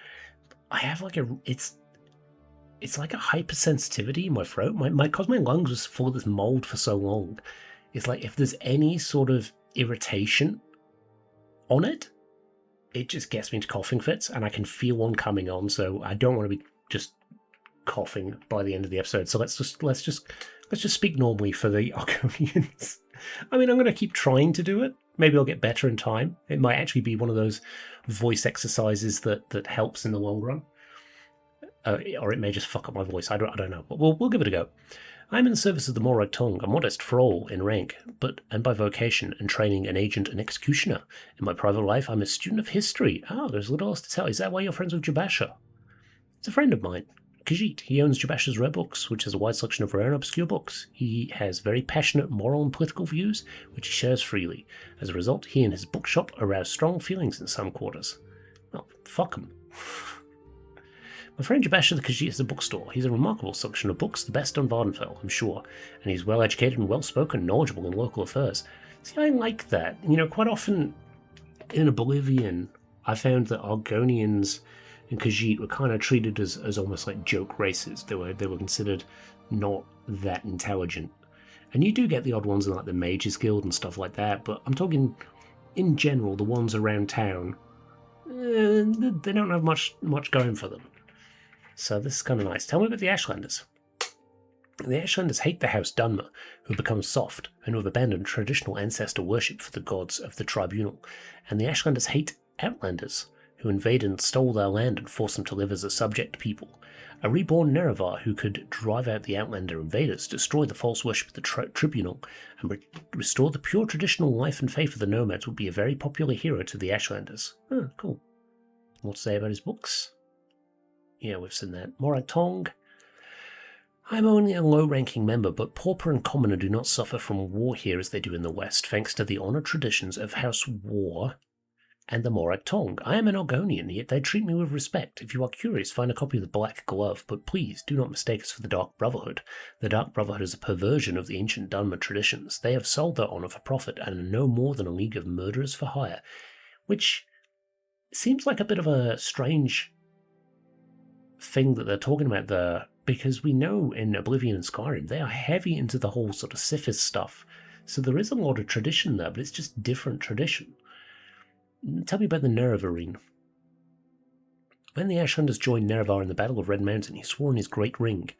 I have like it's like a hypersensitivity in my throat. Because my lungs was full of this mold for so long. It's like if there's any sort of irritation on it, it just gets me into coughing fits, and I can feel one coming on. So I don't want to be just coughing by the end of the episode. So let's just speak normally for the Argonians. I mean, I'm going to keep trying to do it. Maybe I'll get better in time. It might actually be one of those voice exercises that helps in the long run. Or it may just fuck up my voice. I don't know. But we'll give it a go. I'm in the service of the Morag Tongue, a modest thrall in rank, and by vocation and training an agent and executioner. In my private life, I'm a student of history. Oh, there's little else to tell. Is that why you're friends with Jabasha? It's a friend of mine, Khajiit. He owns Jabash's Rare Books, which is a wide selection of rare and obscure books. He has very passionate moral and political views, which he shares freely. As a result, he and his bookshop arouse strong feelings in some quarters. Well, fuck him. My friend Jabasha the Khajiit has a bookstore. He's a remarkable selection of books, the best on Vardenfell, I'm sure, and he's well educated and well spoken, knowledgeable in local affairs. See, I like that. You know, quite often in Oblivion, I found that Argonians and Khajiit were kind of treated as almost like joke races. They were considered not that intelligent. And you do get the odd ones in like the Mages Guild and stuff like that, but I'm talking in general, the ones around town, they don't have much going for them. So this is kind of nice. Tell me about the Ashlanders. The Ashlanders hate the House Dunmer, who have become soft and who have abandoned traditional ancestor worship for the gods of the Tribunal. And the Ashlanders hate Outlanders, who invaded and stole their land and forced them to live as a subject people. A reborn Nerevar who could drive out the Outlander invaders, destroy the false worship of the Tribunal, and restore the pure traditional life and faith of the nomads would be a very popular hero to the Ashlanders. Oh, cool. What to say about his books? Yeah, we've seen that. Morag Tongue. I'm only a low-ranking member, but pauper and commoner do not suffer from war here as they do in the West, thanks to the honoured traditions of House War and the Morag Tongue. I am an Argonian, yet they treat me with respect. If you are curious, find a copy of the Black Glove, but please do not mistake us for the Dark Brotherhood. The Dark Brotherhood is a perversion of the ancient Dunmer traditions. They have sold their honour for profit and are no more than a league of murderers for hire, which seems like a bit of a strange thing that they're talking about there, because we know in Oblivion and Skyrim they are heavy into the whole sort of Sithis stuff, so there is a lot of tradition there, but it's just different tradition. Tell me about the Nerevarine. When the Ashlanders joined Nerevar in the Battle of Red Mountain, he swore in his Great Ring,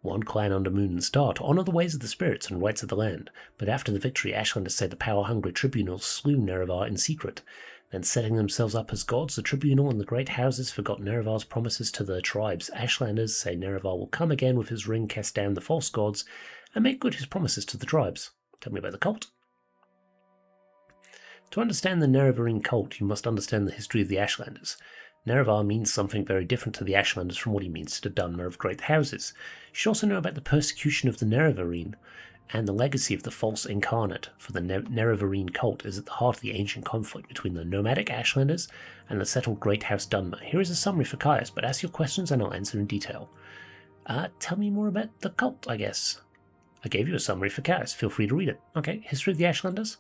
one clan under Moon and Star, to honour the ways of the spirits and rights of the land. But after the victory, Ashlanders said the power-hungry Tribunal slew Nerevar in secret. Then, setting themselves up as gods, the Tribunal and the Great Houses forgot Nerevar's promises to their tribes. Ashlanders say Nerevar will come again with his ring, cast down the false gods, and make good his promises to the tribes. Tell me about the cult. To understand the Nerevarine cult, you must understand the history of the Ashlanders. Nerevar means something very different to the Ashlanders from what he means to the Dunmer of Great Houses. You should also know about the persecution of the Nerevarine, and the legacy of the false incarnate, for the Nerevarine cult is at the heart of the ancient conflict between the nomadic Ashlanders and the settled Great House Dunmer. Here is a summary for Caius, but ask your questions and I'll answer in detail. Tell me more about the cult, I guess. I gave you a summary for Caius, feel free to read it. Okay, history of the Ashlanders.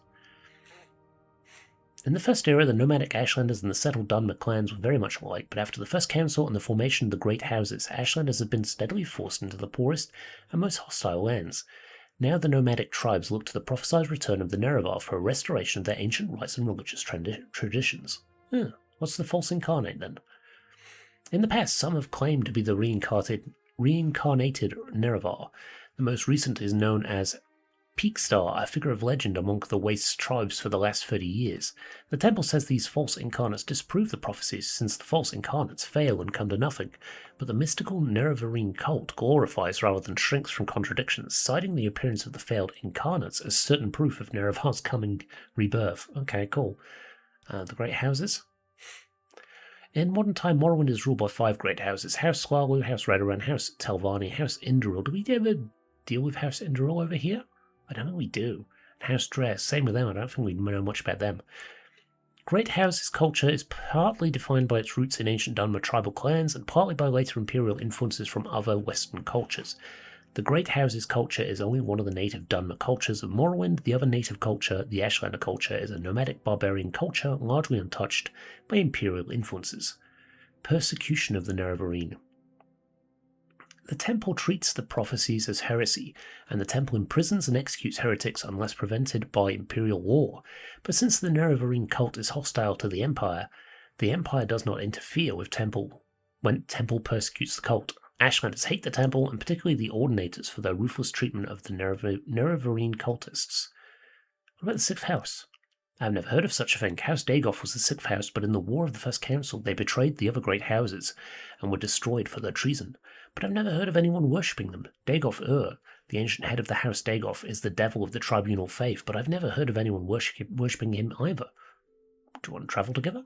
In the first era, the nomadic Ashlanders and the settled Dunmer clans were very much alike, but after the First Council and the formation of the Great Houses, Ashlanders have been steadily forced into the poorest and most hostile lands. Now the nomadic tribes look to the prophesied return of the Nerevar for a restoration of their ancient rites and religious traditions. What's the false incarnate then? In the past, some have claimed to be the reincarnated Nerevar. The most recent is known as Peakstar, a figure of legend among the Waste tribes for the last 30 years. The temple says these false incarnates disprove the prophecies, since the false incarnates fail and come to nothing, but the mystical Nerevarine cult glorifies rather than shrinks from contradictions, citing the appearance of the failed incarnates as certain proof of Nerevar's coming rebirth. Okay, cool. The Great Houses? In modern time, Morrowind is ruled by 5 great houses: House Slalu, House Redoran, House Telvanni, House Induril. Do we ever deal with House Induril over here? I don't think we do. House Dress, same with them, I don't think we know much about them. Great House's culture is partly defined by its roots in ancient Dunmer tribal clans and partly by later imperial influences from other Western cultures. The Great House's culture is only one of the native Dunmer cultures of Morrowind. The other native culture, the Ashlander culture, is a nomadic barbarian culture largely untouched by imperial influences. Persecution of the Nerevarine. The temple treats the prophecies as heresy, and the temple imprisons and executes heretics unless prevented by imperial law. But since the Nerevarine cult is hostile to the Empire does not interfere with temple when temple persecutes the cult. Ashlanders hate the temple, and particularly the Ordinators, for their ruthless treatment of the Nerevarine cultists. What about the 6th house? I've never heard of such a thing. House Dagoth was the 6th house, but in the War of the First Council they betrayed the other great houses and were destroyed for their treason. But I've never heard of anyone worshipping them. Dagoth the ancient head of the House Dagoth, is the devil of the Tribunal faith, but I've never heard of anyone worshipping him either. Do you want to travel together?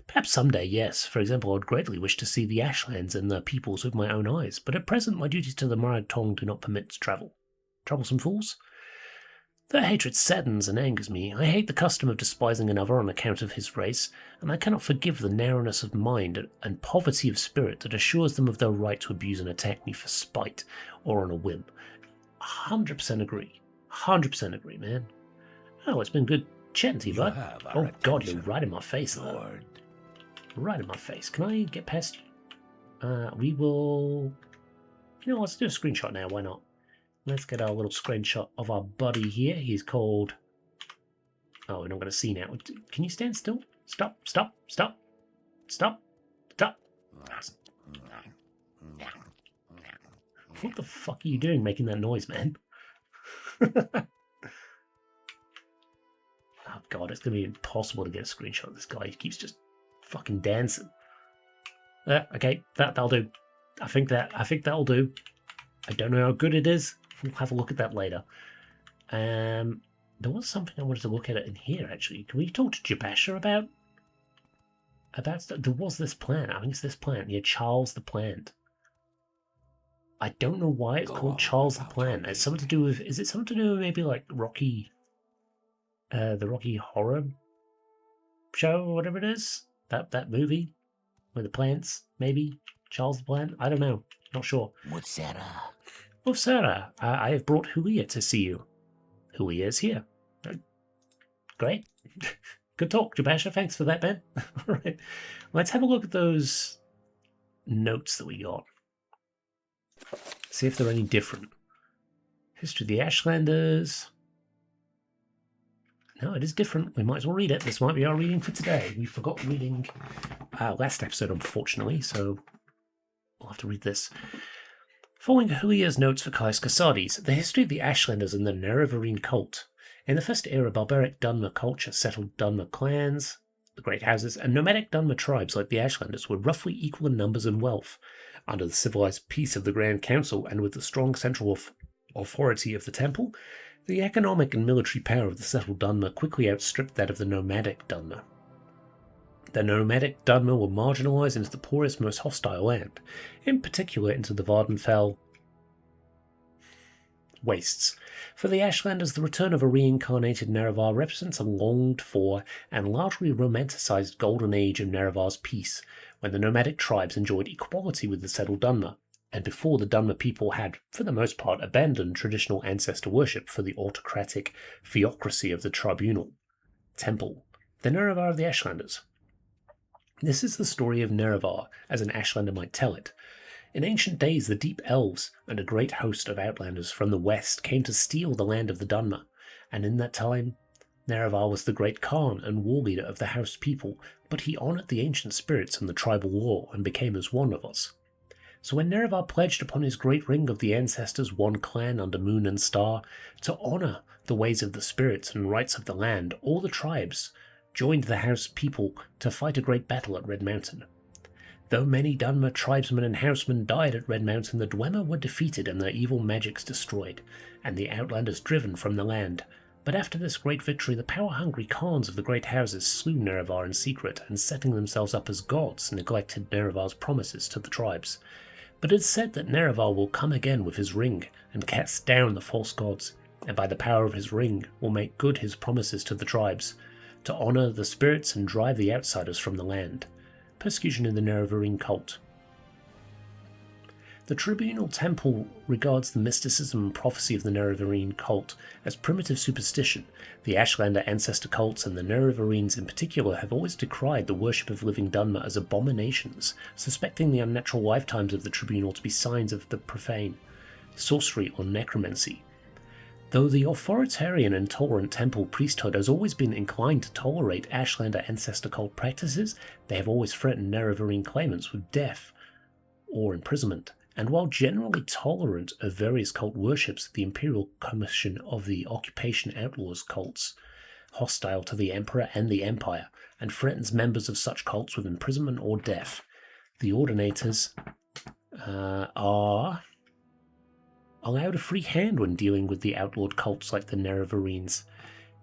Perhaps someday, yes. For example, I would greatly wish to see the Ashlands and their peoples with my own eyes, but at present my duties to the Marag Tong do not permit travel. Troublesome fools? Their hatred saddens and angers me. I hate the custom of despising another on account of his race, and I cannot forgive the narrowness of mind and poverty of spirit that assures them of their right to abuse and attack me for spite or on a whim. 100% agree. 100% agree, man. Oh, it's been good chatting to you, bud. Oh, God, you're right in my face, though. Lord. Right in my face. Can I get past you? We will... You know, let's do a screenshot now. Why not? Let's get our little screenshot of our buddy here. He's called... Oh, we're not going to see now. Can you stand still? Stop, stop, stop. Stop, stop. What the fuck are you doing making that noise, man? Oh, God, it's going to be impossible to get a screenshot of this guy. He keeps just fucking dancing. Okay, that'll do. I think that'll do. I don't know how good it is. We'll have a look at that later. There was something I wanted to look at it in here, actually. Can we talk to Jabasha about stuff? There was this plant. I think it's this plant. Yeah, Charles the Plant. I don't know why it's called Charles the Plant. It's something to do with... Is it something to do with maybe like Rocky... the Rocky Horror Show or whatever it is? That movie? With the plants, maybe? Charles the Plant? I don't know. Not sure. What's that? Oh, Sarah, I have brought Huleeya to see you. Huleeya is here. Great. Good talk, Jabasha. Thanks for that, man. All right. Let's have a look at those notes that we got. See if they're any different. History of the Ashlanders. No, it is different. We might as well read it. This might be our reading for today. We forgot reading last episode, unfortunately, so we'll have to read this. Following Huleeya's notes for Caius Casades, the history of the Ashlanders and the Nerevarine cult. In the first era, barbaric Dunmer culture settled Dunmer clans, the Great Houses, and nomadic Dunmer tribes like the Ashlanders were roughly equal in numbers and wealth. Under the civilized peace of the Grand Council and with the strong central authority of the Temple, the economic and military power of the settled Dunmer quickly outstripped that of the nomadic Dunmer. The nomadic Dunmer were marginalized into the poorest, most hostile land, in particular into the Vardenfell wastes. For the Ashlanders, the return of a reincarnated Nerevar represents a longed-for and largely romanticized golden age of Nerevar's peace, when the nomadic tribes enjoyed equality with the settled Dunmer, and before the Dunmer people had, for the most part, abandoned traditional ancestor worship for the autocratic theocracy of the Tribunal, Temple, the Nerevar of the Ashlanders. This is the story of Nerevar, as an Ashlander might tell it. In ancient days, the Deep Elves and a great host of outlanders from the west came to steal the land of the Dunmer, and in that time, Nerevar was the great Khan and war leader of the House people, but he honoured the ancient spirits and the tribal law and became as one of us. So when Nerevar pledged upon his great ring of the ancestors one clan under moon and star, to honour the ways of the spirits and rights of the land, all the tribes joined the House people to fight a great battle at Red Mountain. Though many Dunmer tribesmen and housemen died at Red Mountain, the Dwemer were defeated and their evil magics destroyed, and the Outlanders driven from the land. But after this great victory, the power-hungry Khans of the great houses slew Nerevar in secret, and setting themselves up as gods, neglected Nerevar's promises to the tribes. But it is said that Nerevar will come again with his ring, and cast down the false gods, and by the power of his ring will make good his promises to the tribes, to honour the spirits and drive the outsiders from the land. Persecution in the Nerevarine cult. The Tribunal Temple regards the mysticism and prophecy of the Nerevarine cult as primitive superstition. The Ashlander ancestor cults and the Nerevarines in particular have always decried the worship of living Dunmer as abominations, suspecting the unnatural lifetimes of the Tribunal to be signs of the profane, sorcery or necromancy. Though the authoritarian and tolerant temple priesthood has always been inclined to tolerate Ashlander ancestor cult practices, they have always threatened Nerevarine claimants with death or imprisonment. And while generally tolerant of various cult worships, the Imperial Commission of the Occupation outlaws cults hostile to the Emperor and the Empire, and threatens members of such cults with imprisonment or death. The Ordinators are allowed a free hand when dealing with the outlawed cults like the Nerevarines.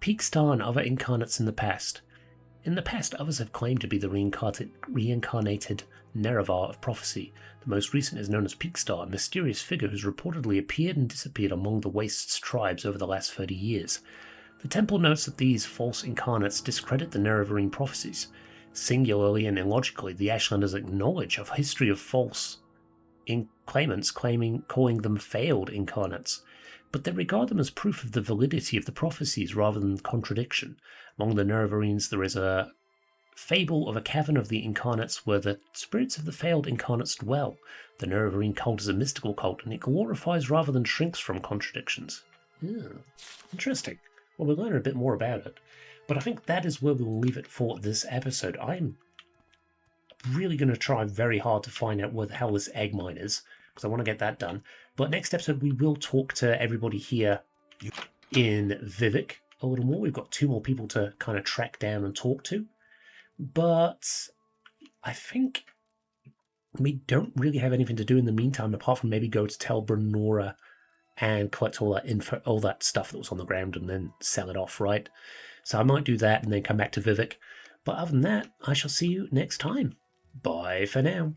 Peakstar and other incarnates in the past. In the past, others have claimed to be the reincarnated Nerevar of prophecy. The most recent is known as Peakstar, a mysterious figure who's reportedly appeared and disappeared among the Wastes tribes over the last 30 years. The Temple notes that these false incarnates discredit the Nerevarine prophecies. Singularly and illogically, the Ashlanders acknowledge a history of false claimants calling them failed incarnates, but they regard them as proof of the validity of the prophecies rather than contradiction. Among the Nerevarines there is a fable of a cavern of the incarnates where the spirits of the failed incarnates dwell. The Nerevarine cult is a mystical cult, and it glorifies rather than shrinks from contradictions. Interesting. Well, we'll learn a bit more about it. But I think that is where we'll leave it for this episode. I'm really going to try very hard to find out where the hell this egg mine is, because I want to get that done. But next episode we will talk to everybody here in Vivek a little more. We've got 2 more people to kind of track down and talk to. But I think we don't really have anything to do in the meantime, apart from maybe go to Tel Brenora and collect all that info, all that stuff that was on the ground, and then sell it off, right? So I might do that and then come back to Vivek. But other than that, I shall see you next time. Bye for now.